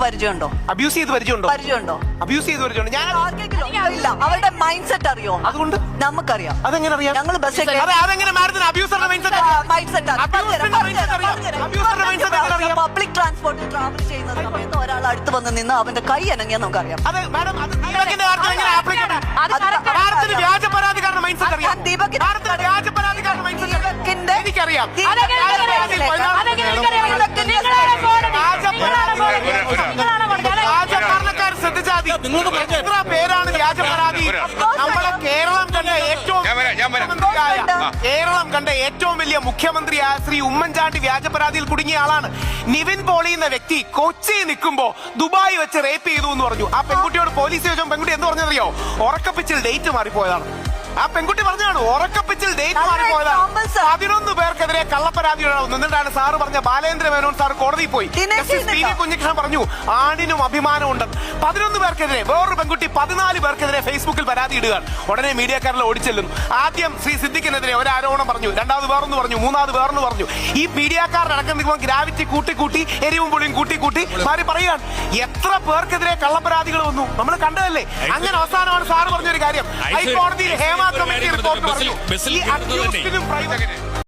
പരിചയമുണ്ടോ? Abuse ചെയ്ത് പരിചയമുണ്ടോ? Abuse ചെയ്ത് പരിചയമുണ്ടോ? ഞാൻ ഇല്ല. അവരുടെ മൈൻഡ് സെറ്റ് അറിയോ? അതുകൊണ്ട് നമുക്കറിയാം. അതെങ്ങനെ അറിയാം? ഞങ്ങൾ ബസ്സിൽ പബ്ലിക് ട്രാൻസ്പോർട്ടിൽ ട്രാവൽ ചെയ്യുന്ന സമയത്ത് ഒരാൾ അടുത്ത് വന്ന് നിന്ന് അവന്റെ കൈ അനങ്ങിയാൽ നമുക്കറിയാം. വ്യാജ പരാതിക്കാരുടെ മൈൻഡ് സെറ്റ് അറിയാം. എനിക്കറിയാം. എത്ര പേരാണ് വ്യാജ പരാതി? നമ്മളെ കേരളം കണ്ട ഏറ്റവും വലിയ മുഖ്യമന്ത്രിയായ ശ്രീ ഉമ്മൻചാണ്ടി വ്യാജ പരാതിയിൽ കുടുങ്ങിയ ആളാണ്. നിവിൻ പോളി എന്ന വ്യക്തി കൊച്ചി നിൽക്കുമ്പോ ദുബായ് വെച്ച് റേപ്പ് ചെയ്തു എന്ന് പറഞ്ഞു. ആ പെൺകുട്ടിയോട് പോലീസ് ചോദിച്ചോ പെൺകുട്ടി എന്ത് പറഞ്ഞറിയോ? ഉറക്കപ്പിച്ചിൽ ഡേറ്റ് മാറിപ്പോയതാണ്. ആ പെൺകുട്ടി പറഞ്ഞാണ് ഉറക്കപ്പിച്ചിൽ ഡേറ്റ് മാറിപ്പോയതാണ്. 11 പേർക്കെതിരെ കള്ളപ്പരാതി എന്നിട്ടാണ് സാറ് പറഞ്ഞ ബാലേന്ദ്ര മേനോൻ സാർ കോടതിയിൽ പോയി. കുഞ്ഞികൃഷ്ണൻ പറഞ്ഞു ആണിനും അഭിമാനമുണ്ട്. 11 പേർക്കെതിരെ വേറൊരു പെൺകുട്ടി 14 പേർക്കെതിരെ ഫേസ്ബുക്കിൽ പരാതി ഇടുകയാണ്. ഉടനെ മീഡിയക്കാരിൽ ഓടിച്ചെല്ലുന്നു. ആദ്യം ശ്രീ സിദ്ദിഖിനെതിരെ ഒരു ആരോപണം പറഞ്ഞു, രണ്ടാമത് വേറൊന്ന് പറഞ്ഞു, മൂന്നാമത് വേറൊന്ന് പറഞ്ഞു. ഈ മീഡിയക്കാരുടെ അടക്കം നിൽക്കുമ്പോൾ ഗ്രാവിറ്റി കൂട്ടി എരിവും പുളിയും കൂട്ടി മാറി പറയുകയാണ്. എത്ര പേർക്കെതിരെ കള്ളപ്പരാതികൾ വന്നു നമ്മൾ കണ്ടതല്ലേ? അങ്ങനെ അവസാനമാണ് സാറ് പറഞ്ഞൊരു കാര്യം. ഹൈക്കോടതിയിൽ ഹേമ കമ്മിറ്റി റിപ്പോർട്ട് പറഞ്ഞു ഈ അക്യൂസ്ഡിനും